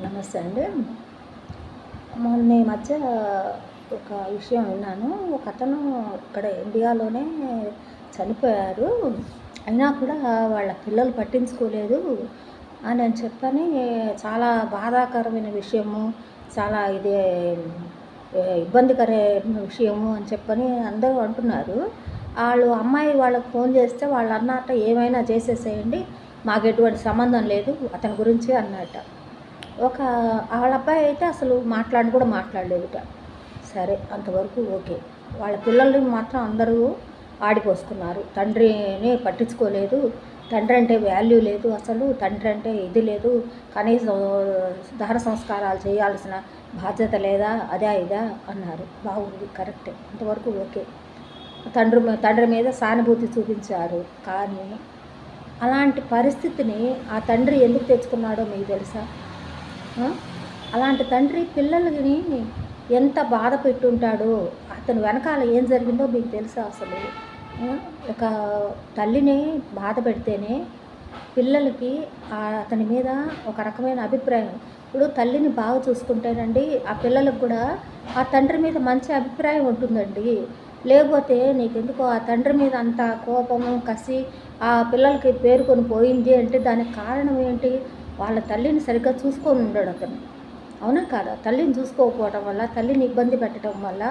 నమస్తే అండి. మొన్న ఈ మధ్య ఒక విషయం విన్నాను. ఒకతను ఇక్కడ ఇండియాలోనే చనిపోయారు. అయినా కూడా వాళ్ళ పిల్లలు పట్టించుకోలేదు అని చెప్పని చాలా బాధాకరమైన విషయము. చాలా ఇబ్బందికరమైన విషయము అని చెప్పని అందరూ అంటున్నారు. అమ్మాయి వాళ్ళకి ఫోన్ చేస్తే వాళ్ళు అన్నట్ట, "ఏమైనా చేసేసేయండి. మాకు ఎటువంటి సంబంధం లేదు అతని గురించి" అన్నట్ట. వాళ్ళ అబ్బాయి అయితే అసలు కూడా మాట్లాడలేదుట. సరే, అంతవరకు ఓకే. వాళ్ళ పిల్లల్ని మాత్రం అందరూ ఆడిపోసుకున్నారు. తండ్రిని పట్టించుకోలేదు, తండ్రి అంటే వాల్యూ లేదు, అసలు తండ్రి అంటే ఇది లేదు, కనీసం దహన సంస్కారాలు చేయాల్సిన బాధ్యత లేదా, అదా ఇదా అన్నారు. బాగుంది, కరెక్టే, అంతవరకు ఓకే. తండ్రి మీద సానుభూతి చూపించారు. కానీ అలాంటి పరిస్థితిని ఆ తండ్రి ఎందుకు తెచ్చుకున్నాడో మీకు తెలుసా? అలాంటి తండ్రి పిల్లలని ఎంత బాధ పెట్టుంటాడో, అతని వెనకాల ఏం జరిగిందో మీకు తెలుసా అసలు? ఒక తల్లిని బాధ పెడితేనే పిల్లలకి అతని మీద ఒక రకమైన అభిప్రాయం. ఇప్పుడు తల్లిని బాగా చూసుకుంటేనండి ఆ పిల్లలకు కూడా ఆ తండ్రి మీద మంచి అభిప్రాయం ఉంటుందండి. లేకపోతే నీకెందుకో ఆ తండ్రి మీద అంత కోపము, కసి ఆ పిల్లలకి పేరుకొని పోయింది అంటే దానికి కారణం ఏంటి? వాళ్ళ తల్లిని సరిగ్గా చూసుకొని ఉండడు అతను. అవునా కాదా? తల్లిని చూసుకోకపోవటం వల్ల, తల్లిని ఇబ్బంది పెట్టడం వల్ల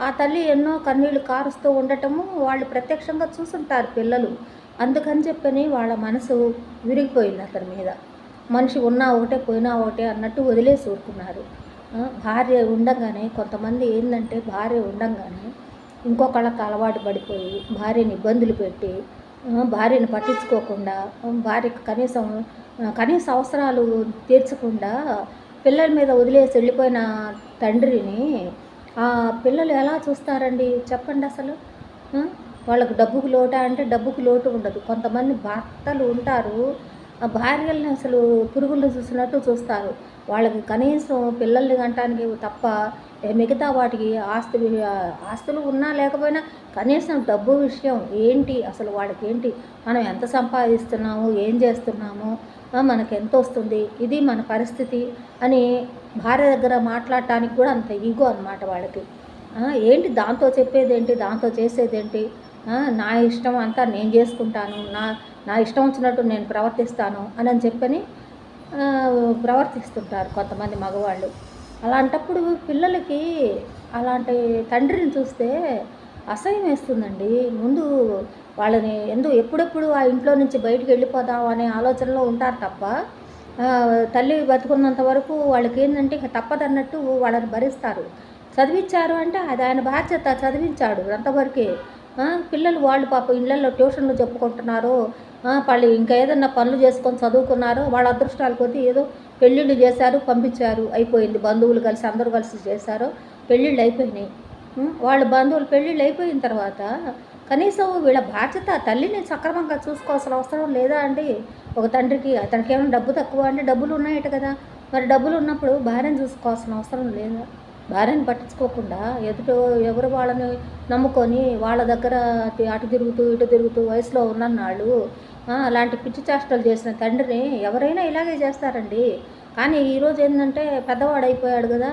ఆ తల్లి ఎన్నో కన్నీళ్లు కారుస్తూ ఉండటము వాళ్ళు ప్రత్యక్షంగా చూసుంటారు పిల్లలు. అందుకని చెప్పని వాళ్ళ మనసు విరిగిపోయింది అతని మీద. మనిషి ఉన్నా ఒకటే పోయినా ఒకటే అన్నట్టు వదిలేసి ఊరుకున్నారు. భార్య ఉండంగానే కొంతమంది ఏంటంటే భార్య ఉండంగానే ఇంకొకళ్ళకి అలవాటు పడిపోయి భార్యని ఇబ్బందులు పెట్టి, భార్యను పట్టించుకోకుండా, భార్యకు కనీస అవసరాలు తీర్చకుండా పిల్లల మీద వదిలేసి వెళ్ళిపోయిన తండ్రిని పిల్లలు ఎలా చూస్తారండి చెప్పండి అసలు? వాళ్ళకు డబ్బుకు లోటా అంటే డబ్బుకు లోటు ఉండదు. కొంతమంది భర్తలు ఉంటారు, ఆ భార్యల్ని అసలు పురుగులను చూసినట్టు చూస్తారు. వాళ్ళకి కనీసం పిల్లల్ని కంటానికి తప్ప మిగతా వాటికి ఆస్తులు ఉన్నా లేకపోయినా కనీసం డబ్బు విషయం ఏంటి అసలు? వాళ్ళకి ఏంటి, మనం ఎంత సంపాదిస్తున్నాము, ఏం చేస్తున్నాము, మనకు ఎంత వస్తుంది, ఇది మన పరిస్థితి అని భార్య దగ్గర మాట్లాడటానికి కూడా అంత ఈగో అన్నమాట వాళ్ళకి. ఏంటి దాంతో చెప్పేదేంటి, దాంతో చేసేదేంటి? నా ఇష్టం అంతా నేను చేసుకుంటాను, నా ఇష్టం వచ్చినట్టు నేను ప్రవర్తిస్తాను అని చెప్పని ప్రవర్తిస్తుంటారు కొంతమంది మగవాళ్ళు. అలాంటప్పుడు పిల్లలకి అలాంటి తండ్రిని చూస్తే అసహ్యం వేస్తుందండి. ముందు వాళ్ళని ఎప్పుడెప్పుడు ఆ ఇంట్లో నుంచి బయటికి వెళ్ళిపోదాం అనే ఆలోచనలో ఉంటారు తప్ప, తల్లి బతుకున్నంత వరకు వాళ్ళకి ఏంటంటే ఇక తప్పదన్నట్టు వాళ్ళని భరిస్తారు. చదివించారు అంటే అది ఆయన బాధ్యత, చదివించాడు అంతవరకే. పిల్లలు వాళ్ళు పాపం ఇళ్లలో ట్యూషన్లు చెప్పుకుంటున్నారు, వాళ్ళు ఇంకా ఏదన్నా పనులు చేసుకొని చదువుకున్నారో వాళ్ళ అదృష్టాల కొద్దీ ఏదో పెళ్ళిళ్ళు చేశారు, పంపించారు, అయిపోయింది. బంధువులు కలిసి అందరూ కలిసి చేశారు, పెళ్ళిళ్ళు అయిపోయినాయి. వాళ్ళ బంధువులు పెళ్ళిళ్ళు అయిపోయిన తర్వాత కనీసం వీళ్ళ బాధ్యత తల్లిని సక్రమంగా చూసుకోవాల్సిన అవసరం లేదా అండి? ఒక తండ్రికి అతనికి ఏమైనా డబ్బు తక్కువ అంటే డబ్బులు ఉన్నాయట కదా, మరి డబ్బులు ఉన్నప్పుడు భార్యను చూసుకోవాల్సిన అవసరం లేదా? భార్యను పట్టించుకోకుండా ఎవరు వాళ్ళని నమ్ముకొని వాళ్ళ దగ్గర అటు తిరుగుతూ ఇటు తిరుగుతూ వయసులో ఉన్నన్నాళ్ళు అలాంటి పిచ్చి చేష్టలు చేసిన తండ్రిని ఎవరైనా ఇలాగే చేస్తారండి. కానీ ఈరోజు ఏంటంటే పెద్దవాడైపోయాడు కదా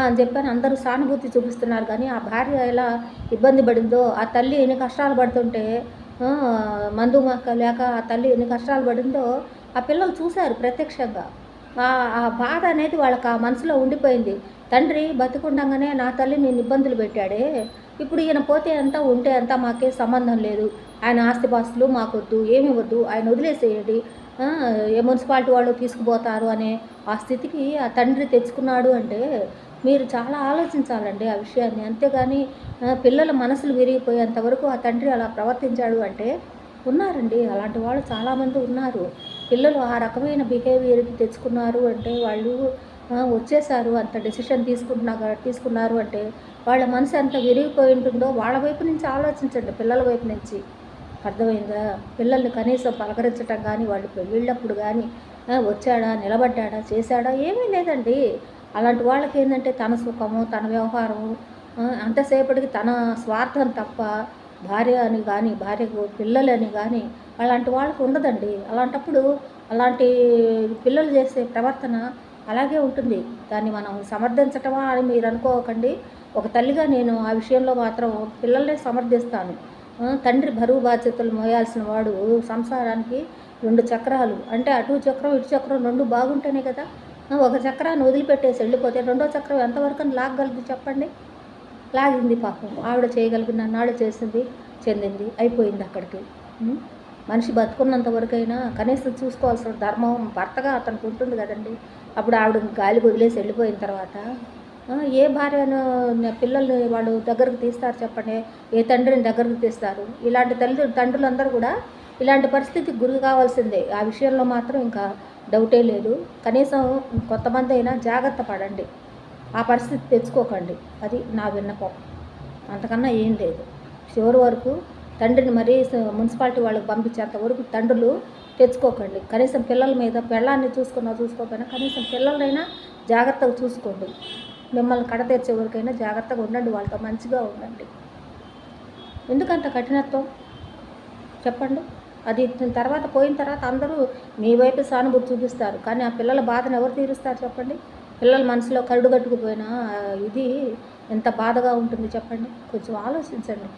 అని చెప్పని అందరూ సానుభూతి చూపిస్తున్నారు. కానీ ఆ భార్య ఎలా ఇబ్బంది పడిందో, ఆ తల్లి ఎన్ని కష్టాలు పడుతుంటే, మందు లేక ఆ తల్లి ఎన్ని కష్టాలు పడిందో ఆ పిల్లలు చూశారు ప్రత్యక్షంగా. ఆ బాధ అనేది వాళ్ళకి ఆ మనసులో ఉండిపోయింది. తండ్రి బతికుండగానే నా తల్లి నేను ఇబ్బందులు పెట్టాడే, ఇప్పుడు ఈయన పోతే ఎంత ఉంటే ఎంత మాకే సంబంధం లేదు, ఆయన ఆస్తిపాస్తులు మాకొద్దు, ఏమి వద్దు, ఆయన వదిలేసేయండి, ఏ మున్సిపాలిటీ వాళ్ళు తీసుకుపోతారు అనే ఆ స్థితికి ఆ తండ్రి తెచ్చుకున్నాడు అంటే మీరు చాలా ఆలోచించాలండి ఆ విషయాన్ని. అంతేగాని పిల్లల మనసులు విరిగిపోయేంత వరకు ఆ తండ్రి అలా ప్రవర్తించాడు అంటే ఉన్నారండి, అలాంటి వాళ్ళు చాలామంది ఉన్నారు. పిల్లలు ఆ రకమైన బిహేవియర్కి తెచ్చుకున్నారు అంటే వాళ్ళు వచ్చేసారు, అంత డెసిషన్ తీసుకున్నారు అంటే వాళ్ళ మనసు ఎంత విరిగిపోయి ఉంటుందో వాళ్ళ వైపు నుంచి ఆలోచించండి, పిల్లల వైపు నుంచి. అర్థమైందా? పిల్లల్ని కనీసం పలకరించటం కానీ, వాళ్ళు పెళ్ళిళ్ళప్పుడు కానీ వచ్చాడా, నిలబడ్డాడా, చేశాడా, ఏమీ లేదండి. అలాంటి వాళ్ళకి ఏంటంటే తన సుఖము, తన వ్యవహారము, అంతసేపటికి తన స్వార్థం తప్ప భార్య అని కానీ, భార్యకు పిల్లలని కానీ అలాంటి వాళ్ళకు ఉండదండి. అలాంటప్పుడు అలాంటి పిల్లలు చేసే ప్రవర్తన అలాగే ఉంటుంది. దాన్ని మనం సమర్థించటమా అని మీరు అనుకోకండి. ఒక తల్లిగా నేను ఆ విషయంలో మాత్రం పిల్లల్నే సమర్థిస్తాను. తండ్రి బరువు బాధ్యతలు మోయాల్సిన వాడు సంసారానికి 2 చక్రాలు అంటే అటు చక్రం, ఇటు చక్రం 2 బాగుంటేనే కదా! ఒక చక్రాన్ని వదిలిపెట్టేసి వెళ్ళిపోతే రెండో చక్రం ఎంతవరకని లాగగలదు చెప్పండి? లాగింది పాపం. ఆవిడ చేయగలిగినన్నాళ్ళు చేసింది, చెందింది, అయిపోయింది అక్కడికి. హ్మ్. మనిషి బతుకున్నంత వరకైనా కనీసం చూసుకోవాల్సిన ధర్మం భర్తగా అతనికి ఉంటుంది కదండీ! అప్పుడు ఆవిడ గాలికి వదిలేసి వెళ్ళిపోయిన తర్వాత ఏ భార్యను పిల్లల్ని వాళ్ళు దగ్గరకు తీస్తారు చెప్పండి? ఏ తండ్రిని దగ్గరకు తీస్తారు? ఇలాంటి తండ్రులందరూ కూడా ఇలాంటి పరిస్థితికి గురి కావాల్సిందే. ఆ విషయంలో మాత్రం ఇంకా డౌటే లేదు. కనీసం కొంతమందైనా జాగ్రత్త పడండి. ఆ పరిస్థితి తెచ్చుకోకండి. అది నా విన్నపం. అంతకన్నా ఏం లేదు. చివరి వరకు తండ్రిని మరీ మున్సిపాలిటీ వాళ్ళకి పంపించేంత వరకు తండ్రులు తెచ్చుకోకండి. కనీసం పిల్లల మీద పెళ్ళాన్ని చూసుకోకపోయినా కనీసం పిల్లలనైనా జాగ్రత్తగా చూసుకోండి. మిమ్మల్ని కడతీర్చే వరకైనా జాగ్రత్తగా ఉండండి. వాళ్ళతో మంచిగా ఉండండి. ఎందుకంత కఠినత్వం చెప్పండి? అది తర్వాత పోయిన తర్వాత అందరూ మీ వైపు సానుభూతి చూపిస్తారు. కానీ ఆ పిల్లల బాధను ఎవరు తీరుస్తారు చెప్పండి? పిల్లల మనసులో కరుడు కట్టుకుపోయిన ఇది ఎంత బాధగా ఉంటుంది చెప్పండి? కొంచెం ఆలోచించండి.